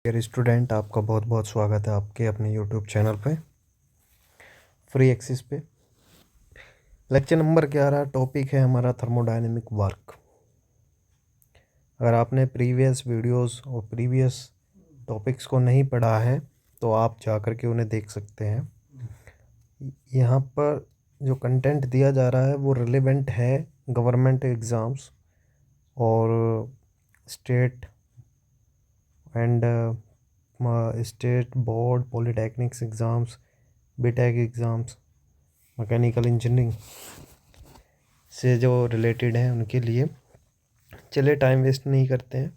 Dear student, आपका बहुत बहुत स्वागत है आपके अपने यूट्यूब चैनल पे फ्री एक्सिस पे। लेक्चर नंबर 11 टॉपिक है हमारा थर्मोडायनेमिक वर्क। अगर आपने प्रीवियस वीडियोस और प्रीवियस टॉपिक्स को नहीं पढ़ा है तो आप जा कर के उन्हें देख सकते हैं। यहाँ पर जो कंटेंट दिया जा रहा है वो रिलेवेंट है गवर्नमेंट एग्ज़ाम्स और state and state board polytechnics exams, BTech exams, mechanical engineering से जो रिलेटेड हैं उनके लिए। चलिए टाइम वेस्ट नहीं करते हैं,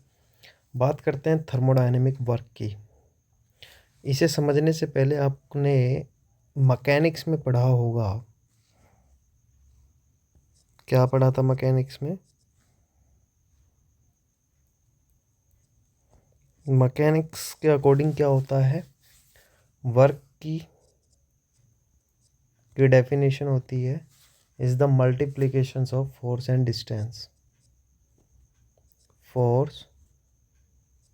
बात करते हैं थर्मोडायनेमिक वर्क की। इसे समझने से पहले आपने मैकेनिक्स में पढ़ा होगा। क्या पढ़ा था मैकेनिक्स में? मैकेनिक्स के अकॉर्डिंग क्या होता है, वर्क की डेफिनेशन होती है is the multiplications of force and distance. Force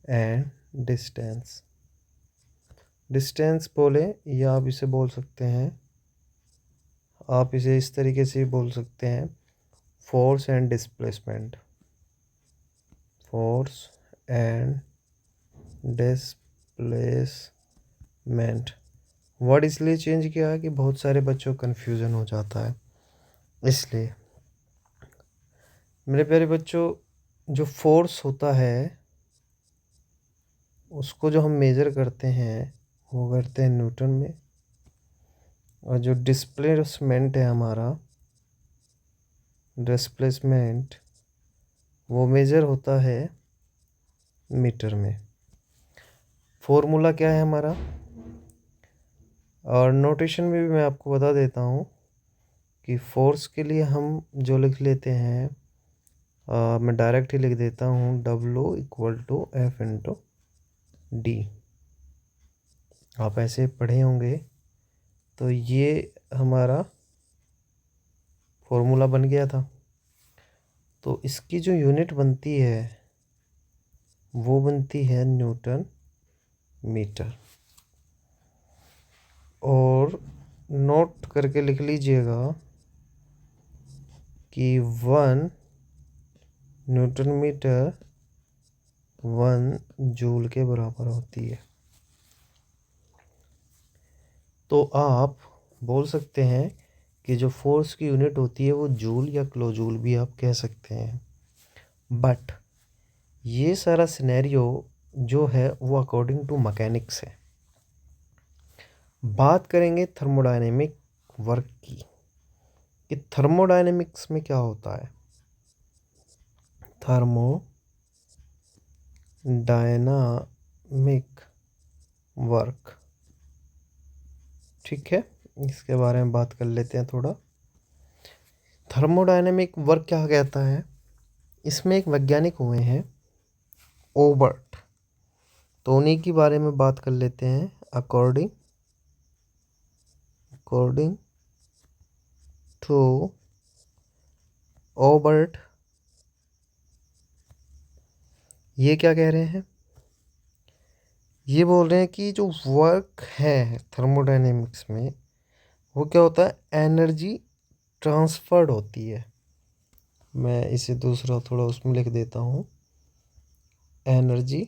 and distance, distance बोले या आप इसे बोल सकते हैं, आप इसे इस तरीके से बोल सकते हैं, force and displacement. Force and displacement word इसलिए चेंज किया है कि बहुत सारे बच्चों को कन्फ्यूज़न हो जाता है। इसलिए मेरे प्यारे बच्चों, जो फोर्स होता है उसको जो हम मेज़र करते हैं वो करते हैं न्यूटन में, और जो डिस्प्लेसमेंट है हमारा, डिस्प्लेसमेंट वो मेज़र होता है मीटर में। फॉर्मूला क्या है हमारा, और नोटेशन में भी मैं आपको बता देता हूँ कि फोर्स के लिए हम जो लिख लेते हैं, मैं डायरेक्ट ही लिख देता हूँ, W = F × D। आप ऐसे पढ़े होंगे, तो ये हमारा फॉर्मूला बन गया था। तो इसकी जो यूनिट बनती है वो बनती है न्यूटन मीटर। और नोट करके लिख लीजिएगा कि 1 न्यूटन मीटर 1 जूल के बराबर होती है। तो आप बोल सकते हैं कि जो फोर्स की यूनिट होती है वो जूल या किलो जूल भी आप कह सकते हैं। बट ये सारा सिनेरियो जो है वो अकॉर्डिंग टू मैकेनिक्स है। बात करेंगे थर्मोडायनेमिक वर्क की, कि थर्मोडायनेमिक्स में क्या होता है। थर्मोडायनामिक वर्क, ठीक है, इसके बारे में बात कर लेते हैं थोड़ा। थर्मोडायनेमिक वर्क क्या कहता है, इसमें एक वैज्ञानिक हुए हैं ओबर्ट, तो उन्हीं के बारे में बात कर लेते हैं। अकॉर्डिंग टू ओबर्ट, ये क्या कह रहे हैं, ये बोल रहे हैं कि जो वर्क है थर्मोडायनेमिक्स में वो क्या होता है, एनर्जी ट्रांसफर्ड होती है। मैं इसे दूसरा थोड़ा उसमें लिख देता हूँ, energy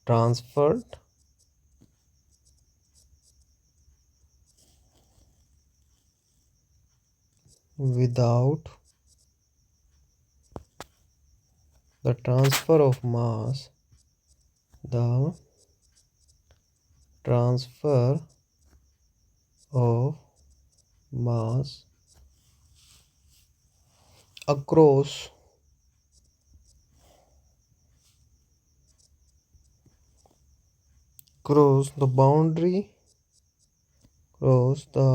transferred without the transfer of mass, the transfer of mass across the boundary, cross the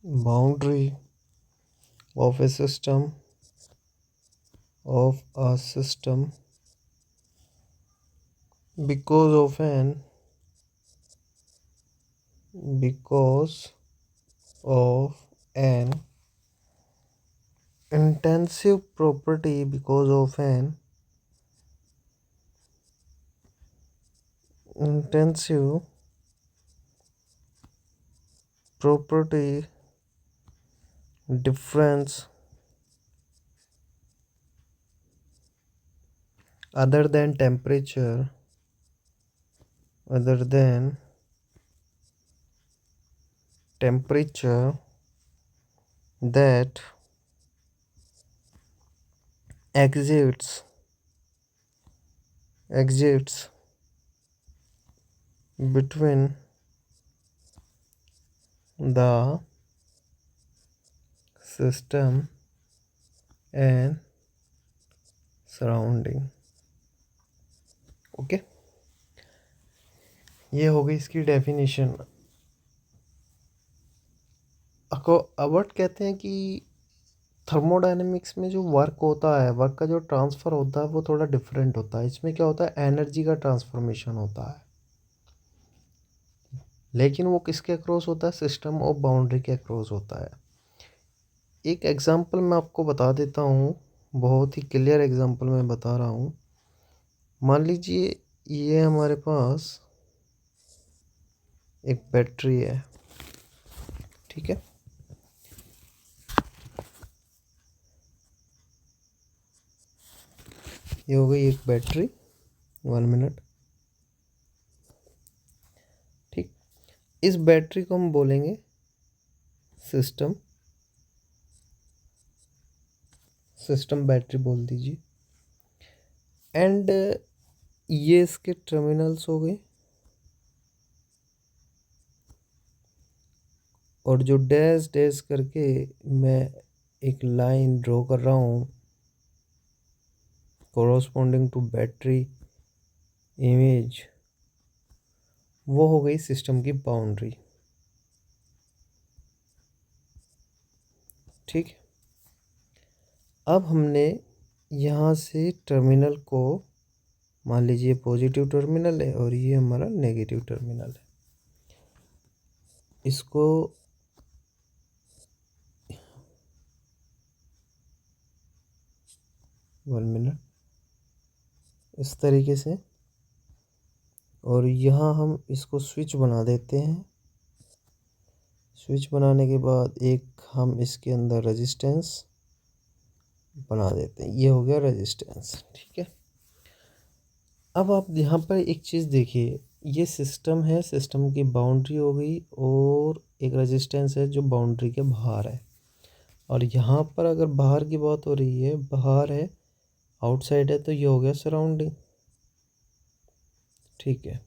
boundary of a system, because of an intensive property because of an intensive property difference other than temperature other than temperature that exists between the system and surrounding. Okay, ये हो गई इसकी definition. Abbott कहते हैं कि thermodynamics में जो work होता है, वर्क का जो ट्रांसफ़र होता है वो थोड़ा डिफरेंट होता है। इसमें क्या होता है, एनर्जी का ट्रांसफॉर्मेशन होता है, लेकिन वो किसके अक्रॉस होता है, सिस्टम और बाउंड्री के अक्रॉस होता है। एक एग्जांपल मैं आपको बता देता हूँ, बहुत ही क्लियर एग्जांपल मैं बता रहा हूँ। मान लीजिए ये हमारे पास एक बैटरी है, ठीक है। ये हो गई एक बैटरी, 1 मिनट, ठीक। इस बैटरी को हम बोलेंगे सिस्टम बैटरी बोल दीजिए। एंड ये इसके टर्मिनल्स हो गए, और जो डैश डैश करके मैं एक लाइन ड्रॉ कर रहा हूँ कोरोस्पोंडिंग टू बैटरी इमेज, वो हो गई सिस्टम की बाउंड्री, ठीक। अब हमने यहाँ से टर्मिनल को, मान लीजिए पॉजिटिव टर्मिनल है और ये हमारा नेगेटिव टर्मिनल है, इसको वन मिनट इस तरीके से, और यहाँ हम इसको स्विच बना देते हैं। स्विच बनाने के बाद एक हम इसके अंदर रेजिस्टेंस बना देते हैं, ये हो गया रेजिस्टेंस, ठीक है। अब आप यहाँ पर एक चीज़ देखिए, ये सिस्टम है, सिस्टम की बाउंड्री हो गई, और एक रेजिस्टेंस है जो बाउंड्री के बाहर है। और यहाँ पर अगर बाहर की बात हो रही है, बाहर है, आउटसाइड है, तो ये हो गया सराउंडिंग, ठीक है।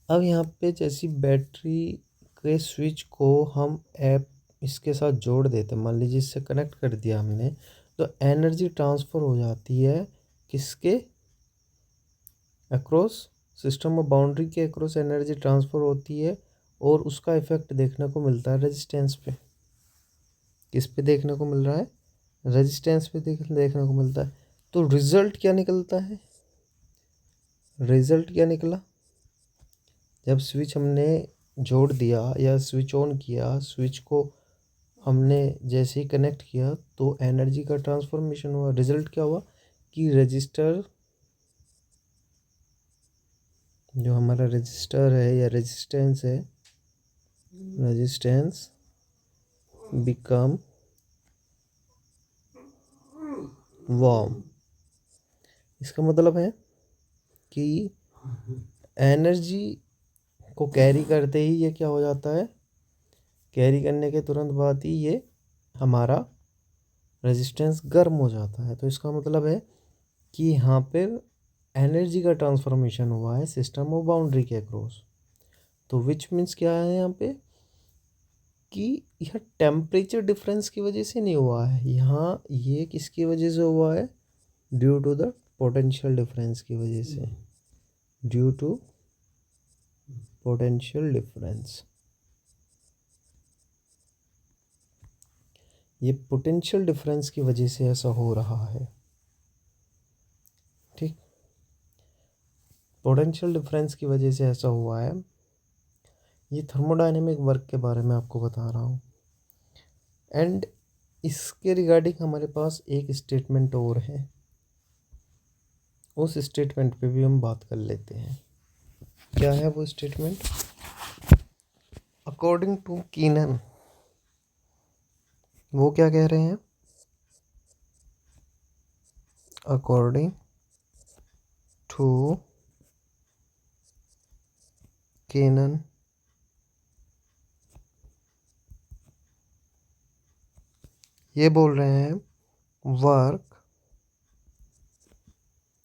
अब यहाँ पे जैसी बैटरी के स्विच को हम ऐप इसके साथ जोड़ देते हैं, मान लीजिए इससे कनेक्ट कर दिया हमने, तो एनर्जी ट्रांसफ़र हो जाती है किसके अक्रॉस, सिस्टम और बाउंड्री के अक्रॉस एनर्जी ट्रांसफ़र होती है, और उसका इफेक्ट देखने को मिलता है रेजिस्टेंस पे। किस पे देखने को मिल रहा है, रेजिस्टेंस पे देखने को मिलता है। तो रिज़ल्ट क्या निकलता है, रिज़ल्ट क्या निकला, जब स्विच हमने जोड़ दिया या स्विच ऑन किया, स्विच को हमने जैसे ही कनेक्ट किया तो एनर्जी का ट्रांसफॉर्मेशन हुआ। रिज़ल्ट क्या हुआ कि रजिस्टर, जो हमारा रजिस्टर है या रेजिस्टेंस है, रेजिस्टेंस बिकम वार्म। इसका मतलब है कि एनर्जी को कैरी करते ही ये क्या हो जाता है, कैरी करने के तुरंत बाद ही ये हमारा रेजिस्टेंस गर्म हो जाता है। तो इसका मतलब है कि यहाँ पे एनर्जी का ट्रांसफॉर्मेशन हुआ है सिस्टम और बाउंड्री के अक्रॉस। तो विच मीन्स क्या है यहाँ पे कि यह टेम्परेचर डिफरेंस की वजह से नहीं हुआ है, यहाँ ये किसकी वजह से हुआ है, due to the potential difference की वजह से, ड्यू टू पोटेंशियल डिफरेंस। ये पोटेंशियल डिफरेंस की वजह से ऐसा हो रहा है, ठीक। पोटेंशियल डिफरेंस की वजह से ऐसा हुआ है। ये थर्मोडायनेमिक वर्क के बारे में आपको बता रहा हूँ। एंड इसके रिगार्डिंग हमारे पास एक स्टेटमेंट और है, उस स्टेटमेंट पे भी हम बात कर लेते हैं। क्या है वो स्टेटमेंट? अकॉर्डिंग टू कीनन, वो क्या कह रहे हैं? अकॉर्डिंग टू कीनन, ये बोल रहे हैं work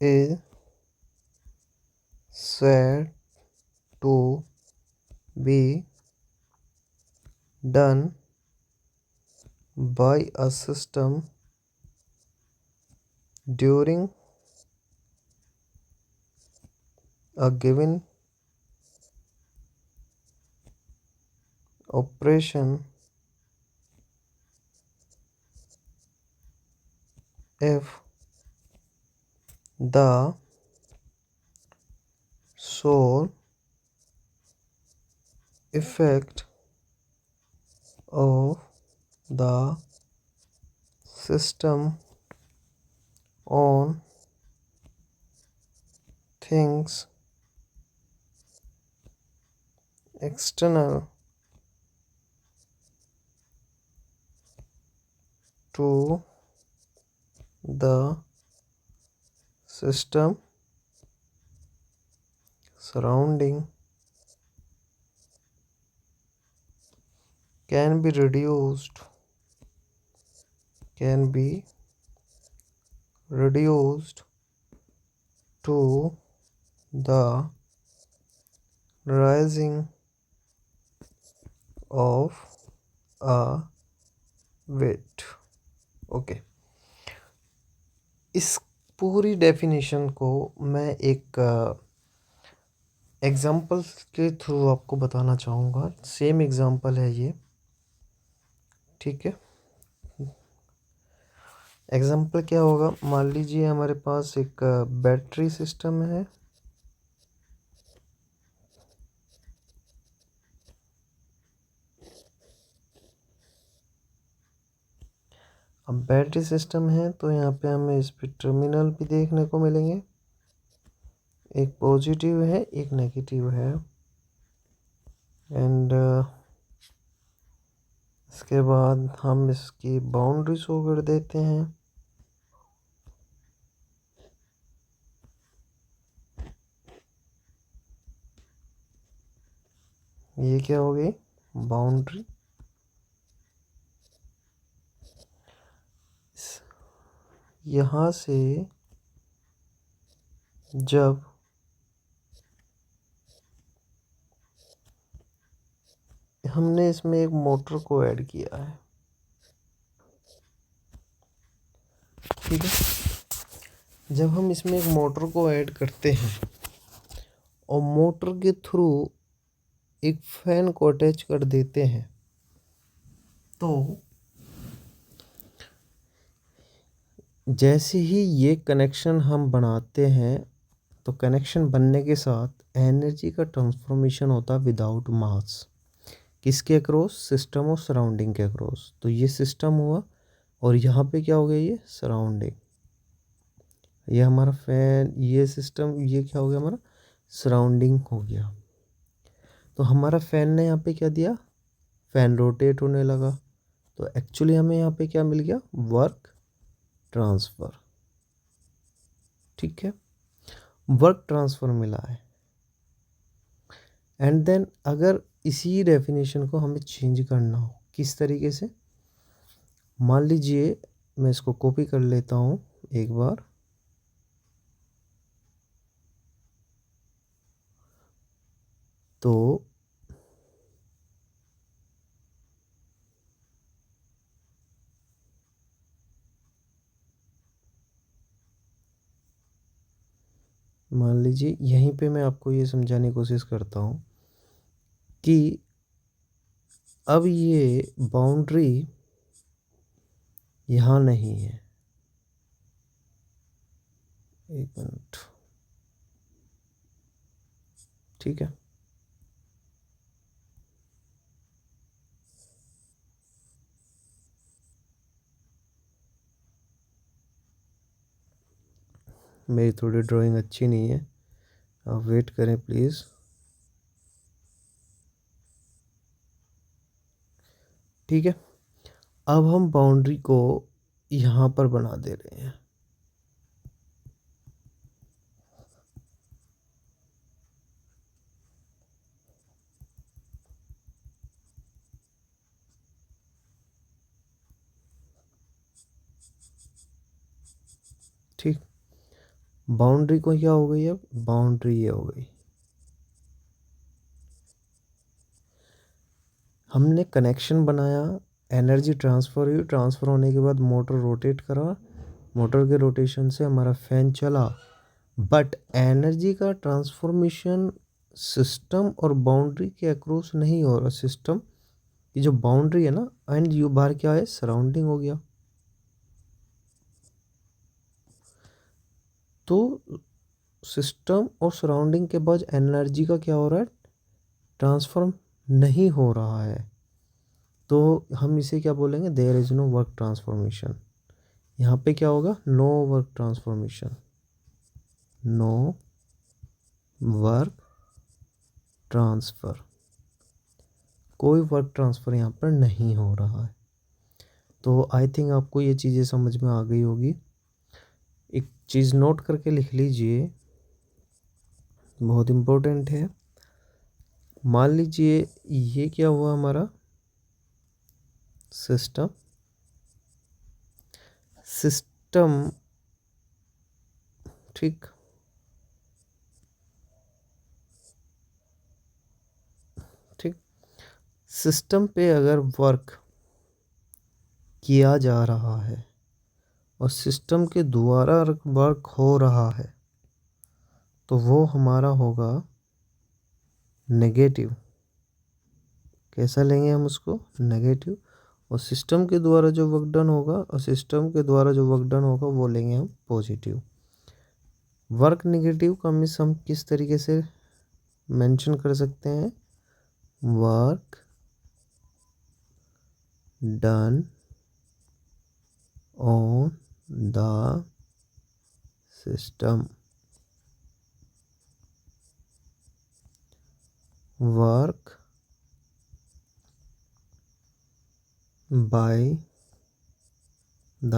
is said to be done by a system during a given operation if the sole effect of the system on things external to the system surrounding can be reduced to the rising of a weight। Okay, इस पूरी definition को मैं एक example के through आपको बताना चाहूँगा। Same example है ये, ठीक है। एग्जाम्पल क्या होगा? मान लीजिए हमारे पास एक बैटरी सिस्टम है, अब बैटरी सिस्टम है तो यहाँ पे हमें इस पे टर्मिनल भी देखने को मिलेंगे, एक पॉजिटिव है एक नेगेटिव है। एंड इसके बाद हम इसकी बाउंड्री शो कर देते हैं। ये क्या हो गई? बाउंड्री। यहाँ से जब हमने इसमें एक मोटर को ऐड किया है, ठीक है, जब हम इसमें एक मोटर को ऐड करते हैं और मोटर के थ्रू एक फैन को अटैच कर देते हैं, तो जैसे ही ये कनेक्शन हम बनाते हैं तो कनेक्शन बनने के साथ एनर्जी का ट्रांसफॉर्मेशन होता है विदाउट मास। किसके अक्रॉस? सिस्टम और सराउंडिंग के अक्रॉस। तो ये सिस्टम हुआ और यहाँ पे क्या हो गया? ये सराउंडिंग, ये हमारा फैन, ये सिस्टम, ये क्या हो गया? हमारा सराउंडिंग हो गया। तो हमारा फैन ने यहाँ पे क्या दिया? फैन रोटेट होने लगा। तो एक्चुअली हमें यहाँ पे क्या मिल गया? वर्क ट्रांसफ़र, ठीक है, वर्क ट्रांसफ़र मिला है। एंड देन अगर इसी डेफिनेशन को हमें चेंज करना हो, किस तरीके से? मान लीजिए मैं इसको कॉपी कर लेता हूँ एक बार, तो मान लीजिए यहीं पे मैं आपको ये समझाने की कोशिश करता हूँ कि अब ये बाउंड्री यहाँ नहीं है। एक मिनट, ठीक है, मेरी थोड़ी ड्राइंग अच्छी नहीं है, आप वेट करें प्लीज़। ठीक है, अब हम बाउंड्री को यहाँ पर बना दे रहे हैं। ठीक, बाउंड्री को क्या हो गई, अब बाउंड्री ये हो गई। हमने कनेक्शन बनाया, एनर्जी ट्रांसफ़र हुई, ट्रांसफ़र होने के बाद मोटर रोटेट करा, मोटर के रोटेशन से हमारा फ़ैन चला। बट एनर्जी का ट्रांसफॉर्मेशन सिस्टम और बाउंड्री के अक्रॉस नहीं हो रहा। सिस्टम की जो बाउंड्री है ना, एंड यू बाहर क्या है, सराउंडिंग हो गया। तो सिस्टम और सराउंडिंग के बाद एनर्जी का क्या हो रहा है, ट्रांसफॉर्म नहीं हो रहा है। तो हम इसे क्या बोलेंगे, there is no work transformation. यहाँ पे क्या होगा, no work transformation, no work transfer, कोई वर्क ट्रांसफ़र यहाँ पर नहीं हो रहा है। तो आई थिंक आपको ये चीज़ें समझ में आ गई होगी। एक चीज़ नोट करके लिख लीजिए, बहुत इम्पोर्टेंट है। मान लीजिए ये क्या हुआ हमारा सिस्टम, ठीक, ठीक, सिस्टम पे अगर वर्क किया जा रहा है और सिस्टम के द्वारा वर्क हो रहा है, तो वो हमारा होगा नेगेटिव। कैसा लेंगे हम उसको, नेगेटिव। और सिस्टम के द्वारा जो वर्क डन होगा, और सिस्टम के द्वारा जो वर्क डन होगा वो लेंगे हम पॉजिटिव। वर्क नेगेटिव का मिस हम किस तरीके से मेंशन कर सकते हैं, work done on the system, work by the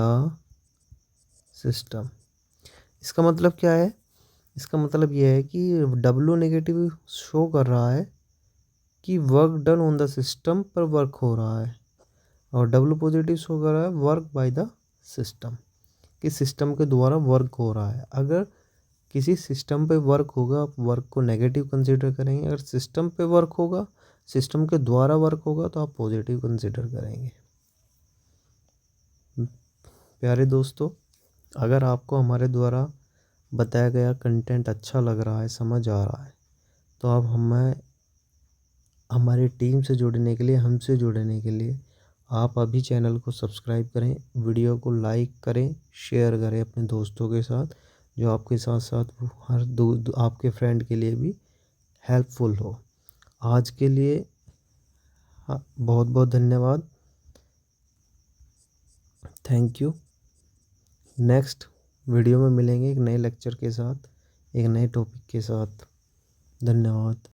system. इसका मतलब क्या है, इसका मतलब यह है कि W नेगेटिव शो कर रहा है कि work done on the system पर वर्क हो रहा है, और W पॉजिटिव शो कर रहा है वर्क बाय द सिस्टम, कि सिस्टम के द्वारा वर्क हो रहा है। अगर किसी सिस्टम पे वर्क होगा, आप वर्क को नेगेटिव कंसीडर करेंगे। अगर सिस्टम पे वर्क होगा, सिस्टम के द्वारा वर्क होगा, तो आप पॉजिटिव कंसीडर करेंगे। प्यारे दोस्तों, अगर आपको हमारे द्वारा बताया गया कंटेंट अच्छा लग रहा है, समझ आ रहा है, तो आप हमारी टीम से जुड़ने के लिए, हमसे जुड़ने के लिए आप अभी चैनल को सब्सक्राइब करें, वीडियो को लाइक करें, शेयर करें अपने दोस्तों के साथ, जो आपके साथ साथ हर आपके फ्रेंड के लिए भी हेल्पफुल हो। आज के लिए बहुत बहुत धन्यवाद, थैंक यू। नेक्स्ट वीडियो में मिलेंगे एक नए लेक्चर के साथ, एक नए टॉपिक के साथ। धन्यवाद।